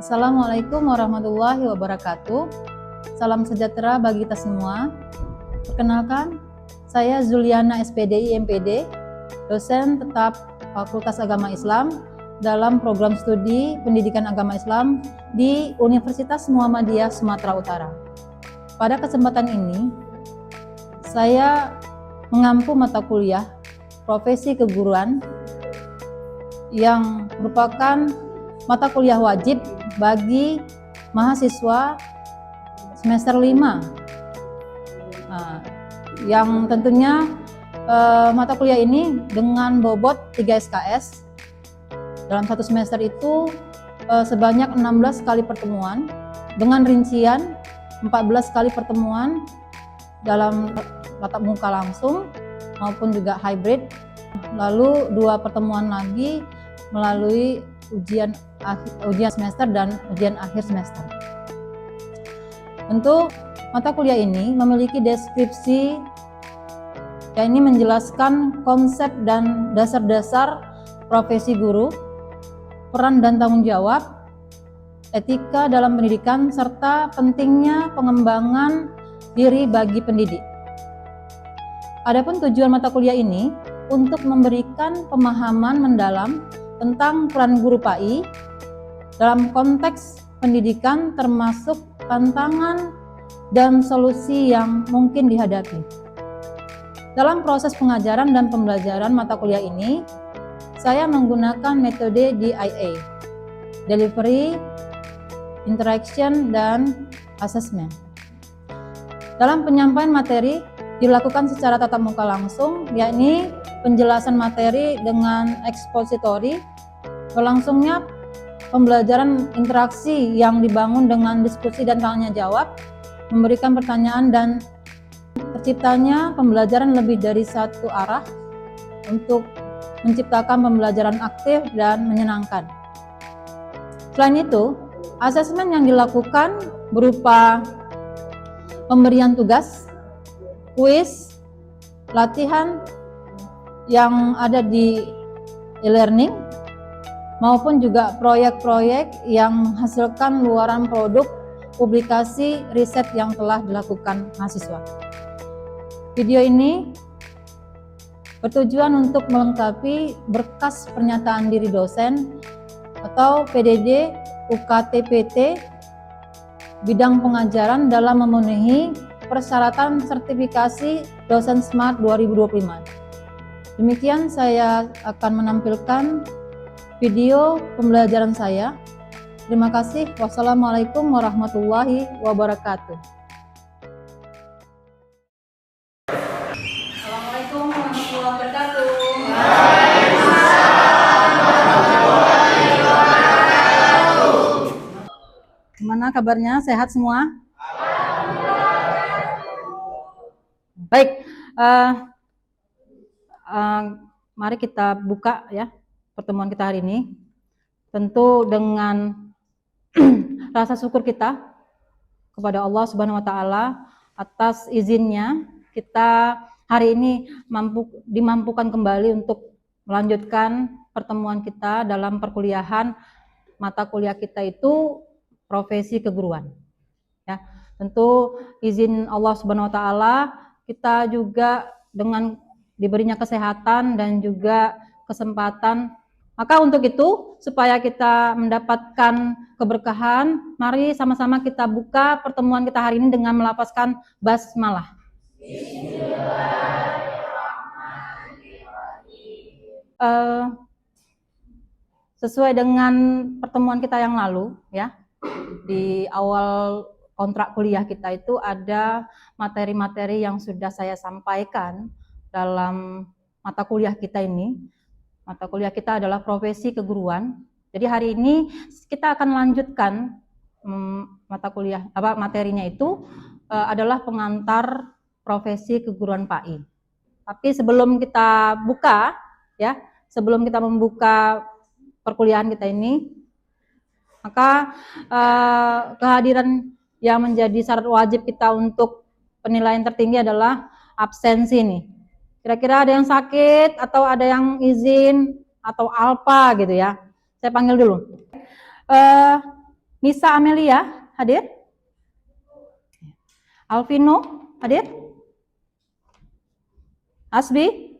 Assalamualaikum warahmatullahi wabarakatuh. Salam sejahtera bagi kita semua. Perkenalkan, saya Zuliana SPDI MPD, dosen tetap Fakultas Agama Islam dalam program studi Pendidikan Agama Islam di Universitas Muhammadiyah Sumatera Utara. Pada kesempatan ini, saya mengampu mata kuliah profesi keguruan yang merupakan mata kuliah wajib bagi mahasiswa semester 5. Yang tentunya mata kuliah ini dengan bobot 3 SKS. Dalam satu semester itu sebanyak 16 kali pertemuan dengan rincian 14 kali pertemuan dalam tatap muka langsung maupun juga hybrid. Lalu 2 pertemuan lagi melalui ujian semester dan ujian akhir semester. Untuk mata kuliah ini memiliki deskripsi yang ini menjelaskan konsep dan dasar-dasar profesi guru, peran dan tanggung jawab, etika dalam pendidikan, serta pentingnya pengembangan diri bagi pendidik. Adapun tujuan mata kuliah ini untuk memberikan pemahaman mendalam tentang peran guru PAI dalam konteks pendidikan, termasuk tantangan dan solusi yang mungkin dihadapi. Dalam proses pengajaran dan pembelajaran mata kuliah ini, saya menggunakan metode DIA, Delivery, Interaction, dan Assessment. Dalam penyampaian materi dilakukan secara tatap muka langsung, yakni penjelasan materi dengan ekspositori, berlangsungnya pembelajaran interaksi yang dibangun dengan diskusi dan tanya jawab, memberikan pertanyaan, dan terciptanya pembelajaran lebih dari satu arah untuk menciptakan pembelajaran aktif dan menyenangkan. Selain itu, asesmen yang dilakukan berupa pemberian tugas, kuis, latihan yang ada di e-learning, maupun juga proyek-proyek yang menghasilkan luaran produk publikasi riset yang telah dilakukan mahasiswa. Video ini bertujuan untuk melengkapi berkas pernyataan diri dosen atau PDD UKT-PT bidang pengajaran dalam memenuhi persyaratan sertifikasi dosen Smart 2025. Demikian saya akan menampilkan video pembelajaran saya. Terima kasih. Wassalamualaikum warahmatullahi wabarakatuh. Assalamualaikum warahmatullahi wabarakatuh. Gimana kabarnya? Sehat semua? Baik. Mari kita buka ya pertemuan kita hari ini. Tentu dengan rasa syukur kita kepada Allah Subhanahu wa taala atas izinnya kita hari ini dimampukan kembali untuk melanjutkan pertemuan kita dalam perkuliahan mata kuliah kita itu profesi keguruan. Ya, tentu izin Allah Subhanahu wa taala kita juga dengan diberinya kesehatan dan juga kesempatan. Maka untuk itu, supaya kita mendapatkan keberkahan, mari sama-sama kita buka pertemuan kita hari ini dengan melafazkan basmalah. Sesuai dengan pertemuan kita yang lalu, ya, di awal kontrak kuliah kita itu ada materi-materi yang sudah saya sampaikan dalam mata kuliah kita ini. Mata kuliah kita adalah profesi keguruan. Jadi hari ini kita akan lanjutkan materinya itu adalah pengantar profesi keguruan PAI. Tapi sebelum kita buka, ya, sebelum kita membuka perkuliahan kita ini, maka kehadiran yang menjadi syarat wajib kita untuk penilaian tertinggi adalah absensi nih. Kira-kira ada yang sakit atau ada yang izin atau alpa gitu ya. Saya panggil dulu. Nisa Amelia hadir? Alvino hadir? Asbi?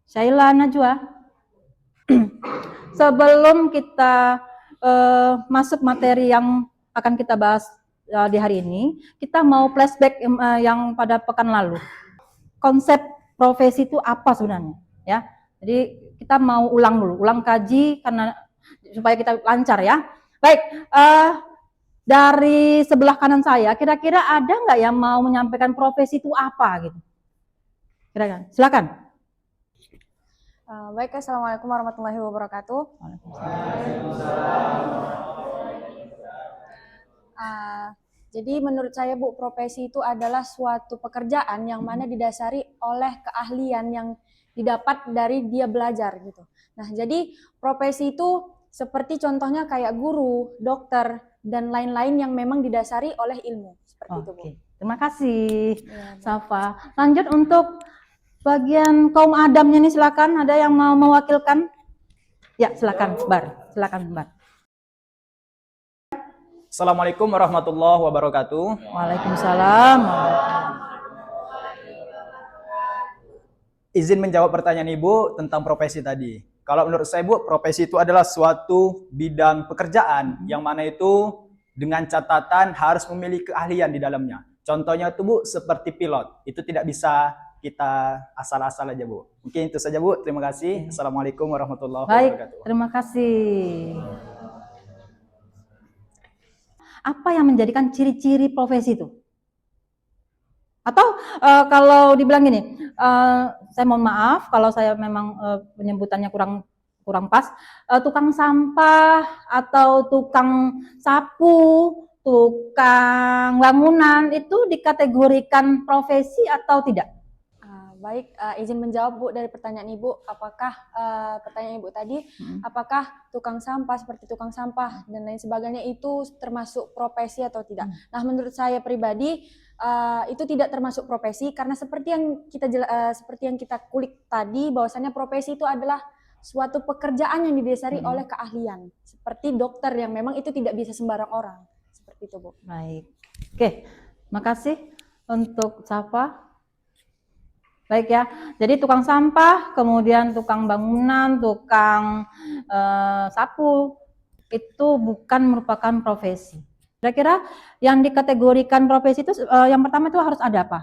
Syaila Najwa? Sebelum kita masuk materi yang akan kita bahas di hari ini, kita mau flashback yang pada pekan lalu. Konsep profesi itu apa sebenarnya? Ya, jadi kita mau ulang dulu, ulang kaji karena supaya kita lancar ya. Baik, dari sebelah kanan saya, kira-kira ada nggak yang mau menyampaikan profesi itu apa gitu? Kira-kira, silakan. Baik, Assalamualaikum warahmatullahi wabarakatuh. Jadi menurut saya Bu, profesi itu adalah suatu pekerjaan yang mana didasari oleh keahlian yang didapat dari dia belajar gitu. Nah, jadi profesi itu seperti contohnya kayak guru, dokter, dan lain-lain yang memang didasari oleh ilmu. Seperti itu Bu. Terima kasih Safa. Lanjut untuk bagian kaum Adamnya nih, silakan. Ada yang mau mewakilkan? Ya, silakan Bar. Silakan Bar. Assalamualaikum warahmatullahi wabarakatuh. Waalaikumsalam. Izin menjawab pertanyaan Ibu tentang profesi tadi. Kalau menurut saya Bu, profesi itu adalah suatu bidang pekerjaan yang mana itu dengan catatan harus memiliki keahlian di dalamnya. Contohnya itu Bu, seperti pilot. Itu tidak bisa kita asal-asal aja Bu. Mungkin itu saja Bu. Terima kasih. Assalamualaikum warahmatullahi wabarakatuh. Baik, terima kasih. Apa yang menjadikan ciri-ciri profesi itu? Atau kalau dibilang gini, saya mohon maaf kalau saya memang penyebutannya kurang pas, tukang sampah atau tukang sapu, tukang bangunan itu dikategorikan profesi atau tidak? Baik, izin menjawab Bu dari pertanyaan Ibu. Apakah pertanyaan Ibu tadi, apakah tukang sampah seperti tukang sampah dan lain sebagainya itu termasuk profesi atau tidak? Nah, menurut saya pribadi itu tidak termasuk profesi karena seperti yang kita kulik tadi, bahwasannya profesi itu adalah suatu pekerjaan yang didasari oleh keahlian, seperti dokter yang memang itu tidak bisa sembarang orang. Seperti itu Bu. Baik, oke, makasih untuk Safa. Baik ya, jadi tukang sampah, kemudian tukang bangunan, tukang sapu, itu bukan merupakan profesi. Kira-kira yang dikategorikan profesi itu yang pertama itu harus ada apa?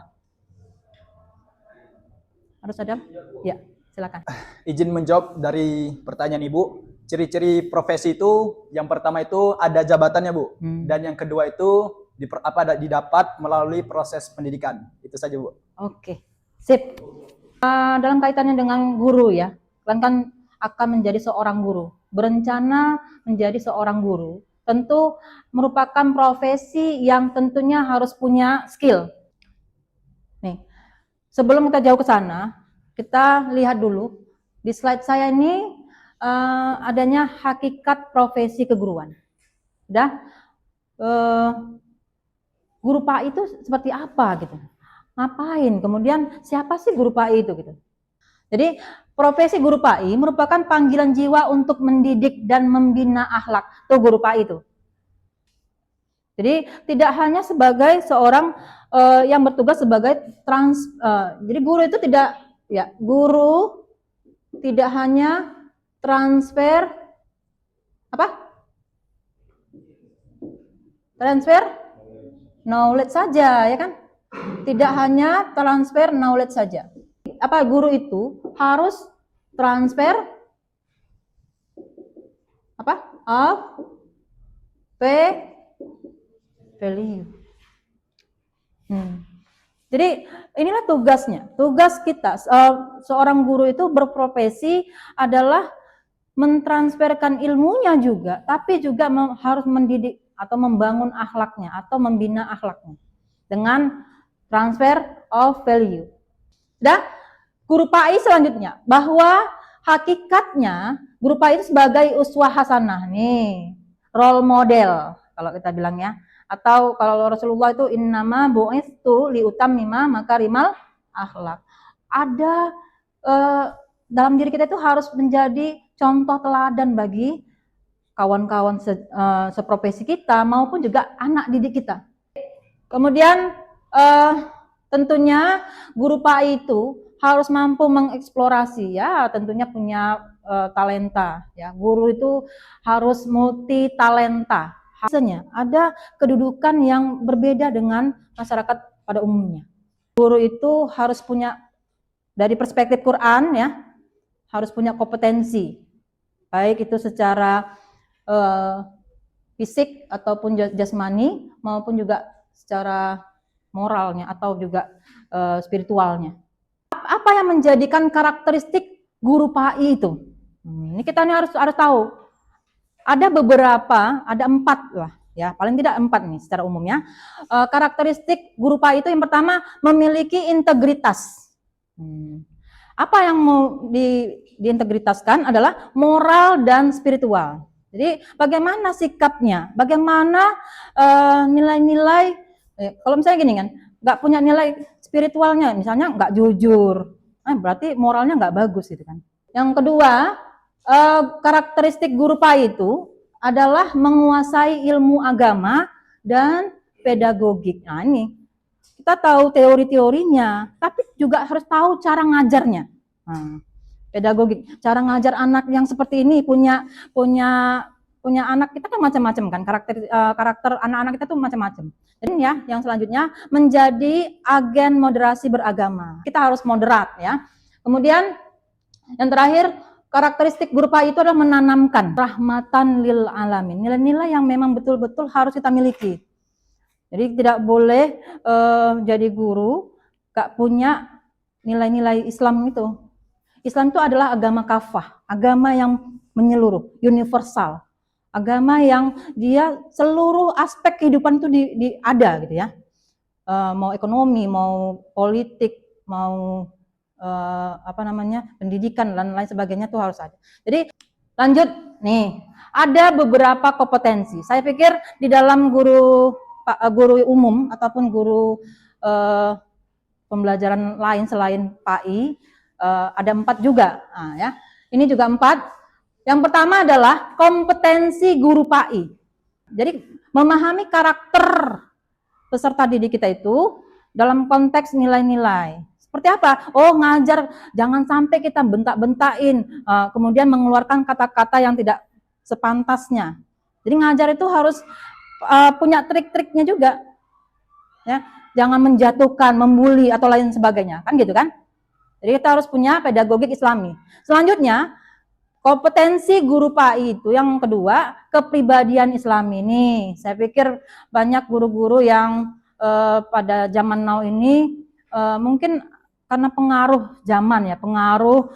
Harus ada? Ya, silakan. Izin menjawab dari pertanyaan Ibu. Ciri-ciri profesi itu yang pertama itu ada jabatannya Bu. Dan yang kedua itu didapat melalui proses pendidikan. Itu saja Bu. Oke. Sip. Dalam kaitannya dengan guru ya, kalian kan akan menjadi seorang guru, berencana menjadi seorang guru, tentu merupakan profesi yang tentunya harus punya skill. Nih, sebelum kita jauh ke sana, kita lihat dulu di slide saya ini adanya hakikat profesi keguruan. Udah, guru PAI itu seperti apa gitu? Ngapain? Kemudian siapa sih guru PAI itu gitu? Jadi profesi guru PAI merupakan panggilan jiwa untuk mendidik dan membina akhlak. Tuh guru PAI itu. Jadi tidak hanya sebagai seorang yang bertugas sebagai jadi guru itu guru tidak hanya transfer knowledge saja, ya kan? Tidak hanya transfer knowledge saja. Guru itu harus transfer of value. Jadi inilah tugasnya. Tugas kita seorang guru itu berprofesi adalah mentransferkan ilmunya juga, tapi juga harus mendidik atau membangun akhlaknya atau membina akhlaknya dengan transfer of value. Guru PAI selanjutnya, bahwa hakikatnya guru PAI itu sebagai uswah hasanah nih, role model kalau kita bilang ya, atau kalau Rasulullah itu innama bu'istu liutammima makarimal akhlak. Ada dalam diri kita itu harus menjadi contoh teladan bagi kawan-kawan seprofesi kita maupun juga anak didik kita. Kemudian tentunya guru PAI itu harus mampu mengeksplorasi, ya tentunya punya talenta, ya. Guru itu harus multi talenta. Biasanya ada kedudukan yang berbeda dengan masyarakat pada umumnya. Guru itu harus punya, dari perspektif Quran ya, harus punya kompetensi, baik itu secara fisik ataupun jasmani maupun juga secara moralnya atau juga spiritualnya. Apa yang menjadikan karakteristik guru PAI itu? Ini kita harus tahu. Ada beberapa, ada 4 lah, ya paling tidak 4 nih secara umumnya. Karakteristik guru PAI itu yang pertama memiliki integritas. Apa yang mau diintegritaskan adalah moral dan spiritual. Jadi bagaimana sikapnya, bagaimana nilai-nilai, kalau misalnya gini kan, nggak punya nilai spiritualnya, misalnya nggak jujur, berarti moralnya nggak bagus gitu kan. Yang kedua, karakteristik guru PAI itu adalah menguasai ilmu agama dan pedagogik. Nah ini, kita tahu teori-teorinya, tapi juga harus tahu cara ngajarnya. Pedagogik, cara ngajar anak yang seperti ini, punya anak kita kan macam-macam kan, karakter anak-anak kita tuh macam-macam. Jadi ya, yang selanjutnya menjadi agen moderasi beragama. Kita harus moderat ya. Kemudian yang terakhir, karakteristik guru PAI itu adalah menanamkan rahmatan lil alamin. Nilai-nilai yang memang betul-betul harus kita miliki. Jadi tidak boleh jadi guru gak punya nilai-nilai Islam itu. Islam itu adalah agama kafah, agama yang menyeluruh, universal, agama yang dia seluruh aspek kehidupan itu ada gitu ya, mau ekonomi, mau politik, mau pendidikan dan lain sebagainya itu harus ada. Jadi lanjut nih, ada beberapa kompetensi. Saya pikir di dalam guru umum ataupun guru pembelajaran lain selain PAI ada 4 juga. Nah, ya. Ini juga 4. Yang pertama adalah kompetensi guru PAI. Jadi memahami karakter peserta didik kita itu dalam konteks nilai-nilai. Seperti apa? Oh, ngajar jangan sampai kita bentak-bentakin, kemudian mengeluarkan kata-kata yang tidak sepantasnya. Jadi ngajar itu harus punya trik-triknya juga. Ya, jangan menjatuhkan, membuli atau lain sebagainya. Kan gitu kan? Jadi kita harus punya pedagogik Islami. Selanjutnya, kompetensi guru PAI itu yang kedua, kepribadian Islami. Nih, saya pikir banyak guru-guru yang pada zaman now ini mungkin karena pengaruh zaman ya, pengaruh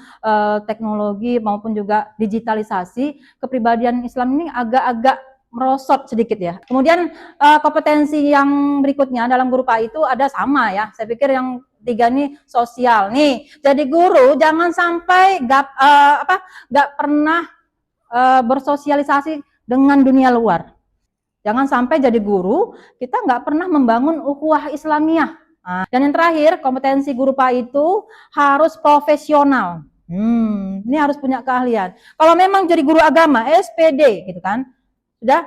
teknologi maupun juga digitalisasi, kepribadian Islam ini agak-agak merosot sedikit ya. Kemudian kompetensi yang berikutnya dalam guru PAI itu ada sama ya. Saya pikir yang 3 nih sosial nih. Jadi guru jangan sampai gak pernah bersosialisasi dengan dunia luar. Jangan sampai jadi guru kita nggak pernah membangun ukhuwah Islamiyah. Dan yang terakhir, kompetensi guru PAI itu harus profesional. Ini harus punya keahlian. Kalau memang jadi guru agama, SPD gitu kan, sudah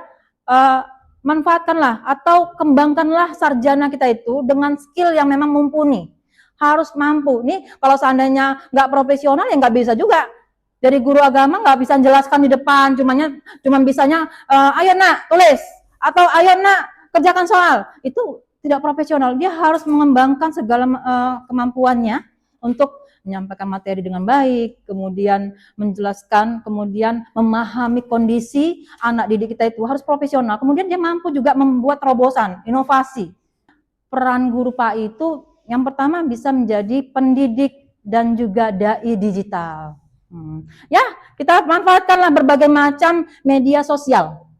manfaatkanlah atau kembangkanlah sarjana kita itu dengan skill yang memang mumpuni. Harus mampu. Nih kalau seandainya nggak profesional ya nggak bisa juga. Dari guru agama nggak bisa jelaskan di depan, cuman bisanya ayo nak tulis atau ayo nak kerjakan soal. Itu tidak profesional. Dia harus mengembangkan segala kemampuannya untuk menyampaikan materi dengan baik, kemudian menjelaskan, kemudian memahami kondisi anak didik kita itu harus profesional. Kemudian dia mampu juga membuat terobosan, inovasi. Peran guru PAI itu yang pertama bisa menjadi pendidik dan juga dai digital. Ya, kita manfaatkanlah berbagai macam media sosial.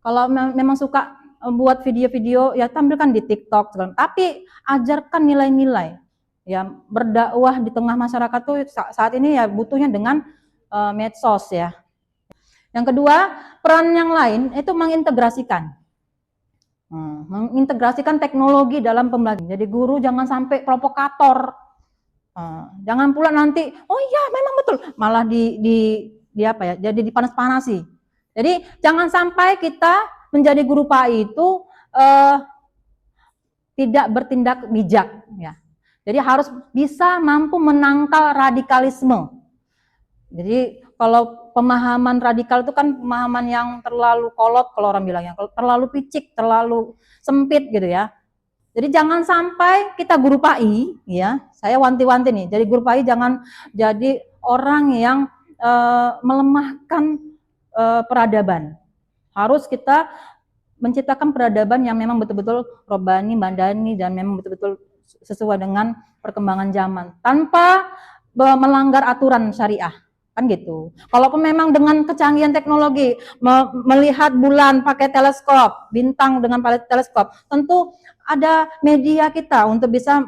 Kalau memang suka buat video-video, ya tampilkan di TikTok, tapi ajarkan nilai-nilai. Ya, berdakwah di tengah masyarakat tuh saat ini ya butuhnya dengan medsos ya. Yang kedua, peran yang lain itu mengintegrasikan. Mengintegrasikan teknologi dalam pembelajaran. Jadi guru jangan sampai provokator. Jangan pula nanti, oh iya memang betul, malah jadi dipanas-panasi. Jadi jangan sampai kita menjadi guru PAI itu tidak bertindak bijak, ya. Jadi harus bisa mampu menangkal radikalisme. Jadi kalau pemahaman radikal itu kan pemahaman yang terlalu kolot, kalau orang bilangnya, terlalu picik, terlalu sempit gitu ya. Jadi jangan sampai kita guru PAI, ya, saya wanti-wanti nih, jadi guru PAI jangan jadi orang yang melemahkan peradaban. Harus kita menciptakan peradaban yang memang betul-betul robbani, madani, dan memang betul-betul sesuai dengan perkembangan zaman, tanpa melanggar aturan syariah. Kan gitu. Kalaupun memang dengan kecanggihan teknologi, melihat bulan pakai teleskop, bintang dengan pakai teleskop, tentu ada media kita untuk bisa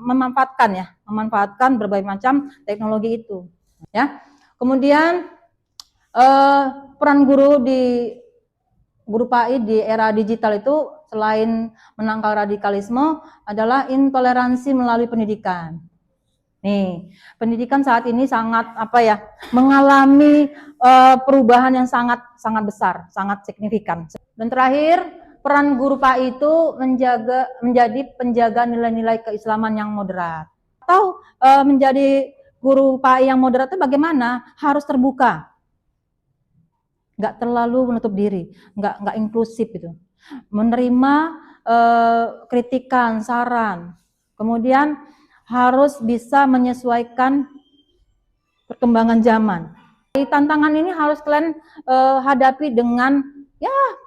memanfaatkan berbagai macam teknologi itu, ya. Kemudian peran guru PAI di era digital itu selain menangkal radikalisme adalah intoleransi melalui pendidikan. Nih, pendidikan saat ini sangat mengalami perubahan yang sangat besar, sangat signifikan. Dan terakhir, peran guru PAI itu menjadi penjaga nilai-nilai keislaman yang moderat. Atau menjadi guru PAI yang moderat itu bagaimana? Harus terbuka, nggak terlalu menutup diri, nggak inklusif gitu. Menerima kritikan, saran, kemudian harus bisa menyesuaikan perkembangan zaman. Tantangan ini harus kalian hadapi dengan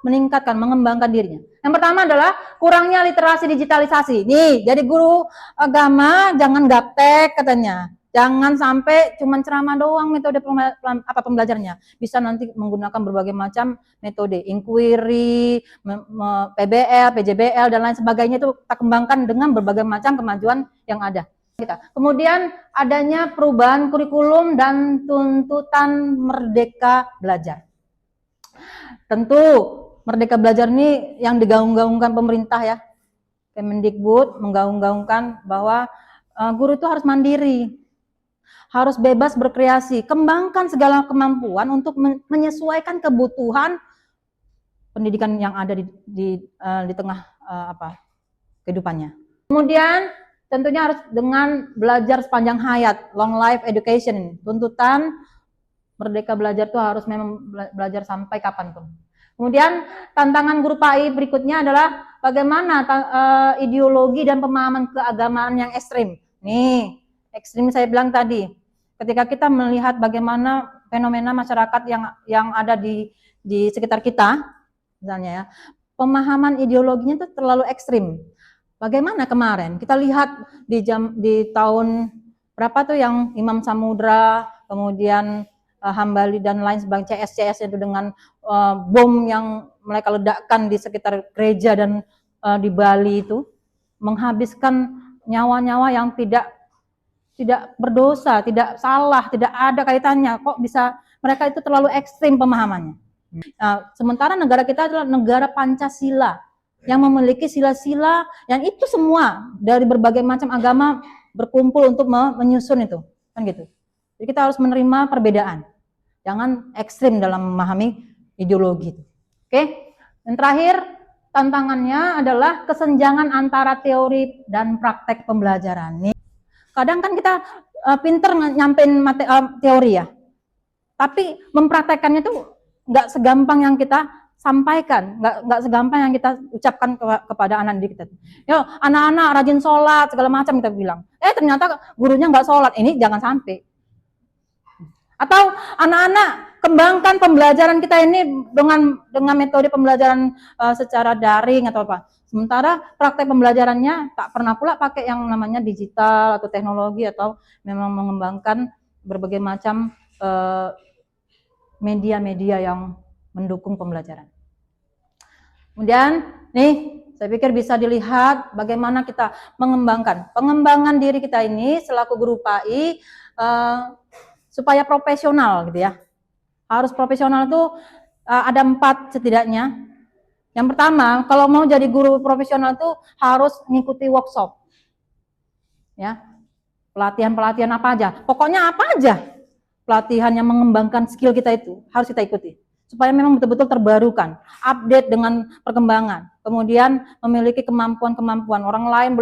meningkatkan, mengembangkan dirinya. Yang pertama adalah kurangnya literasi digitalisasi. Nih, jadi guru agama jangan gaptek katanya. Jangan sampai cuma ceramah doang metode pembelajarannya. Bisa nanti menggunakan berbagai macam metode, inquiry, PBL, PJBL, dan lain sebagainya itu kita kembangkan dengan berbagai macam kemajuan yang ada. Kemudian adanya perubahan kurikulum dan tuntutan merdeka belajar. Tentu merdeka belajar ini yang digaung-gaungkan pemerintah ya. Kemendikbud menggaung-gaungkan bahwa guru itu harus mandiri, harus bebas berkreasi, kembangkan segala kemampuan untuk menyesuaikan kebutuhan pendidikan yang ada di tengah kehidupannya. Kemudian tentunya harus dengan belajar sepanjang hayat, long life education. Tuntutan merdeka belajar itu harus memang belajar sampai kapanpun. Kemudian tantangan guru PAI berikutnya adalah bagaimana ideologi dan pemahaman keagamaan yang ekstrim. Nih, ekstrim saya bilang tadi. Ketika kita melihat bagaimana fenomena masyarakat yang ada di sekitar kita, misalnya ya, pemahaman ideologinya itu terlalu ekstrim. Bagaimana kemarin kita lihat di tahun berapa tuh yang Imam Samudra, kemudian Hambali dan lain sebagainya, CS itu dengan bom yang mereka ledakkan di sekitar gereja dan di Bali itu menghabiskan nyawa-nyawa yang tidak berdosa, tidak salah, tidak ada kaitannya. Kok bisa mereka itu terlalu ekstrim pemahamannya. Sementara negara kita adalah negara Pancasila yang memiliki sila-sila yang itu semua dari berbagai macam agama berkumpul untuk menyusun itu, kan gitu. Jadi kita harus menerima perbedaan, jangan ekstrim dalam memahami ideologi itu. Oke. Dan terakhir, tantangannya adalah kesenjangan antara teori dan praktek pembelajaran. Kadang kan kita pinter nyampein teori ya, tapi mempraktekkannya tuh nggak segampang yang kita sampaikan, nggak segampang yang kita ucapkan kepada anak didik kita. Yo, anak-anak rajin sholat segala macam kita bilang, ternyata gurunya nggak sholat. Ini jangan sampai. Atau anak-anak kembangkan pembelajaran kita ini dengan metode pembelajaran secara daring atau apa. Sementara praktek pembelajarannya tak pernah pula pakai yang namanya digital atau teknologi, atau memang mengembangkan berbagai macam media-media yang mendukung pembelajaran. Kemudian nih, saya pikir bisa dilihat bagaimana kita pengembangan diri kita ini selaku guru PAI supaya profesional gitu ya. Harus profesional itu ada 4 setidaknya. Yang pertama, kalau mau jadi guru profesional itu harus mengikuti workshop. Ya. Pelatihan-pelatihan apa aja. Pokoknya apa aja pelatihan yang mengembangkan skill kita itu harus kita ikuti. supaya memang betul-betul terbarukan, update dengan perkembangan. Kemudian memiliki kemampuan-kemampuan orang lain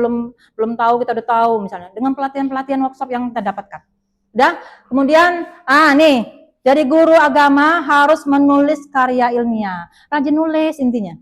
belum tahu, kita udah tahu, misalnya dengan pelatihan-pelatihan workshop yang kita dapatkan. Udah, kemudian nih, jadi guru agama harus menulis karya ilmiah, rajin nulis intinya.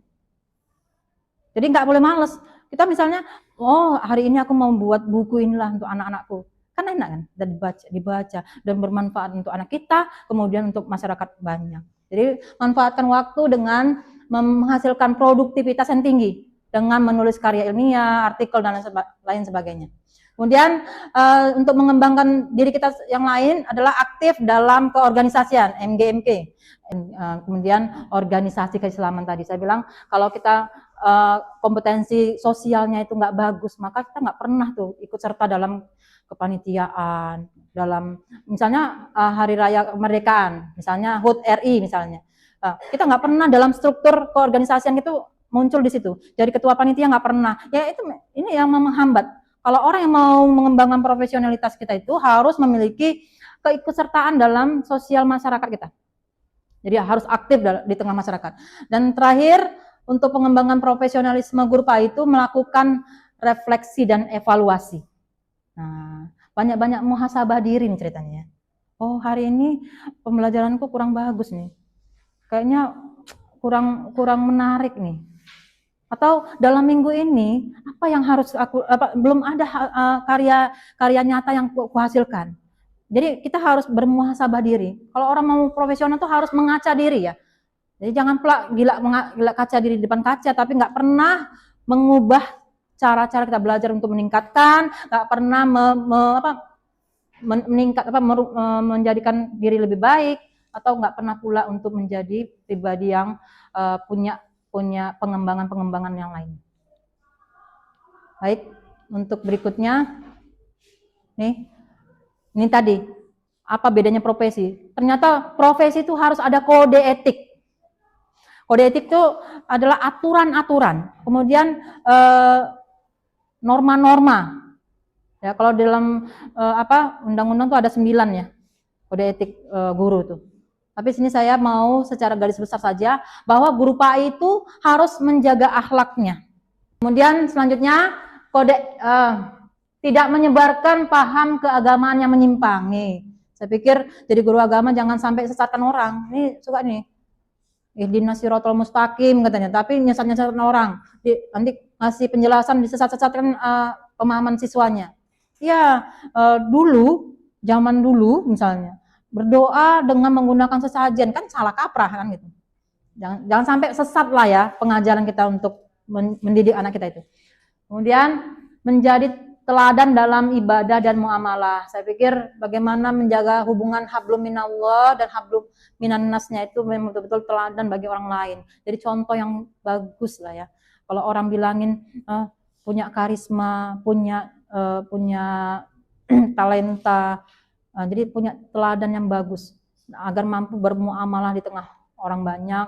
Jadi nggak boleh males. Kita misalnya, oh hari ini aku mau buat buku inilah untuk anak-anakku. Kan enak kan, dan dibaca dan bermanfaat untuk anak kita, kemudian untuk masyarakat banyak. Jadi manfaatkan waktu dengan menghasilkan produktivitas yang tinggi dengan menulis karya ilmiah, artikel dan lain sebagainya. Kemudian untuk mengembangkan diri kita yang lain adalah aktif dalam keorganisasian MGMK. Kemudian organisasi keislaman tadi saya bilang kalau kita kompetensi sosialnya itu nggak bagus, maka kita nggak pernah tuh ikut serta dalam kepanitiaan, dalam misalnya hari raya kemerdekaan, misalnya HUT RI misalnya, kita nggak pernah dalam struktur keorganisasian itu muncul di situ. Jadi ketua panitia nggak pernah. Ya itu ini yang menghambat. Kalau orang yang mau mengembangkan profesionalitas kita itu harus memiliki keikutsertaan dalam sosial masyarakat kita. Jadi harus aktif di tengah masyarakat. Dan terakhir, untuk pengembangan profesionalisme guru PAI itu melakukan refleksi dan evaluasi. Nah, banyak-banyak muhasabah diri nih ceritanya. Oh, hari ini pembelajaranku kurang bagus nih. Kayaknya kurang menarik nih. Atau dalam minggu ini apa yang harus belum ada karya nyata yang kuhasilkan. Jadi kita harus bermuhasabah diri. Kalau orang mau profesional tuh harus mengaca diri ya. Jadi jangan pula gila kaca diri di depan kaca, tapi nggak pernah mengubah cara-cara kita belajar untuk meningkatkan, nggak pernah menjadikan diri lebih baik, atau nggak pernah pula untuk menjadi pribadi yang punya pengembangan yang lain. Baik, untuk berikutnya, ini tadi apa bedanya profesi? Ternyata profesi itu harus ada kode etik. Kode etik itu adalah aturan-aturan, kemudian norma-norma. Ya, kalau dalam undang-undang tuh ada 9 ya, kode etik guru tuh. Tapi sini saya mau secara garis besar saja bahwa guru PAI itu harus menjaga akhlaknya. Kemudian selanjutnya kode tidak menyebarkan paham keagamaan yang menyimpang. Nih, saya pikir jadi guru agama jangan sampai sesatkan orang. Nih suka nih. Ihdinas siratal mustaqim katanya, tapi nyesat-nyesatkan orang. Nanti ngasih penjelasan disesat-sesatkan pemahaman siswanya. Ya, zaman dulu misalnya berdoa dengan menggunakan sesajen kan salah kaprah kan gitu. Jangan sampai sesat lah ya pengajaran kita untuk mendidik anak kita itu. Kemudian menjadi teladan dalam ibadah dan muamalah. Saya pikir bagaimana menjaga hubungan hablum minallah dan hablum minannasnya itu memang betul-betul teladan bagi orang lain. Jadi contoh yang bagus lah ya. Kalau orang bilangin punya karisma, punya talenta, jadi punya teladan yang bagus agar mampu bermuamalah di tengah orang banyak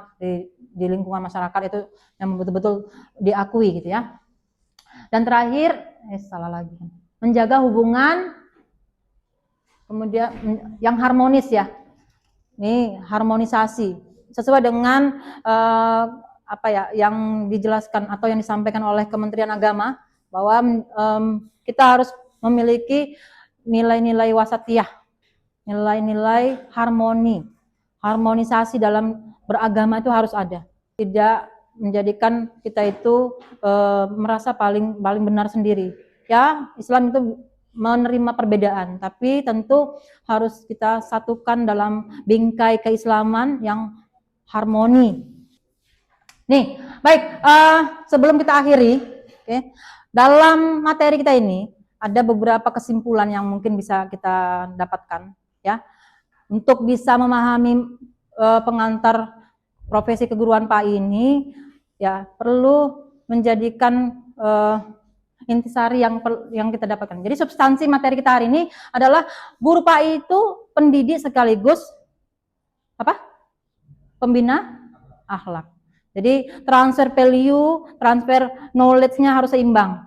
di lingkungan masyarakat itu yang betul-betul diakui gitu ya. Dan terakhir, menjaga hubungan kemudian yang harmonis ya. Ini harmonisasi sesuai dengan yang dijelaskan atau yang disampaikan oleh Kementerian Agama bahwa kita harus memiliki nilai-nilai wasatiyah, nilai-nilai harmonisasi dalam beragama itu harus ada. Tidak menjadikan kita itu merasa paling benar sendiri. Ya, Islam itu menerima perbedaan, tapi tentu harus kita satukan dalam bingkai keislaman yang harmoni. Nih, baik, sebelum kita akhiri, dalam materi kita ini ada beberapa kesimpulan yang mungkin bisa kita dapatkan, ya, untuk bisa memahami pengantar profesi keguruan PAI ini. Ya, perlu menjadikan intisari yang kita dapatkan. Jadi substansi materi kita hari ini adalah guru PAI itu pendidik sekaligus pembina akhlak. Jadi transfer value, transfer knowledge-nya harus seimbang.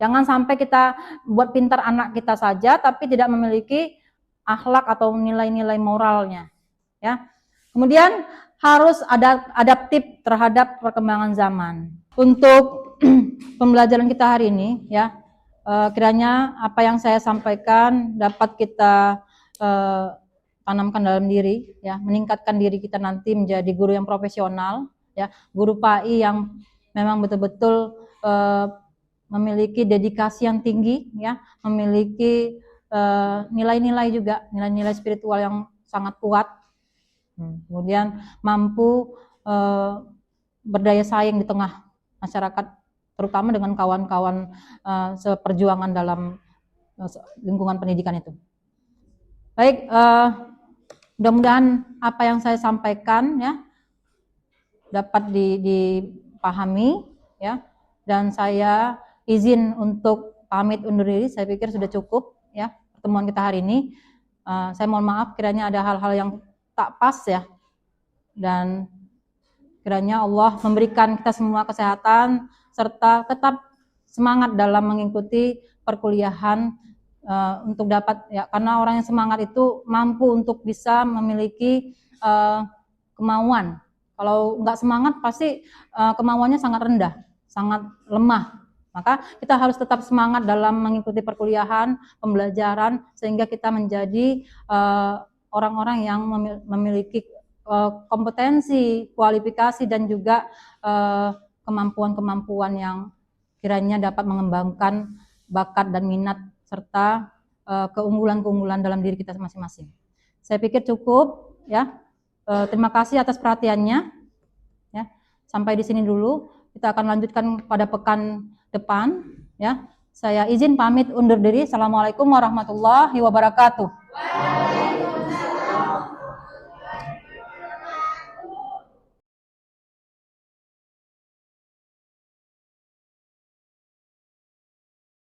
Jangan sampai kita buat pintar anak kita saja tapi tidak memiliki akhlak atau nilai-nilai moralnya. Ya. Kemudian harus adaptif terhadap perkembangan zaman. Untuk pembelajaran kita hari ini, ya, kiranya apa yang saya sampaikan dapat kita tanamkan dalam diri, ya, meningkatkan diri kita nanti menjadi guru yang profesional, ya, guru PAI yang memang betul-betul memiliki dedikasi yang tinggi, ya, memiliki nilai-nilai juga, nilai-nilai spiritual yang sangat kuat, kemudian mampu berdaya saing di tengah masyarakat, terutama dengan kawan-kawan seperjuangan dalam lingkungan pendidikan itu. Baik, mudah-mudahan apa yang saya sampaikan, ya, dapat dipahami, ya, dan saya izin untuk pamit undur diri. Saya pikir sudah cukup, ya, pertemuan kita hari ini. Saya mohon maaf kiranya ada hal-hal yang tak pas, ya, dan kiranya Allah memberikan kita semua kesehatan serta tetap semangat dalam mengikuti perkuliahan untuk dapat, ya, karena orang yang semangat itu mampu untuk bisa memiliki kemauan. Kalau nggak semangat pasti kemauannya sangat rendah, sangat lemah. Maka kita harus tetap semangat dalam mengikuti perkuliahan, pembelajaran, sehingga kita menjadi orang-orang yang memiliki kompetensi, kualifikasi, dan juga kemampuan-kemampuan yang kiranya dapat mengembangkan bakat dan minat serta keunggulan-keunggulan dalam diri kita masing-masing. Saya pikir cukup, ya. Terima kasih atas perhatiannya, ya. Sampai di sini dulu. Kita akan lanjutkan pada pekan depan, ya. Saya izin pamit undur diri. Assalamualaikum warahmatullahi wabarakatuh.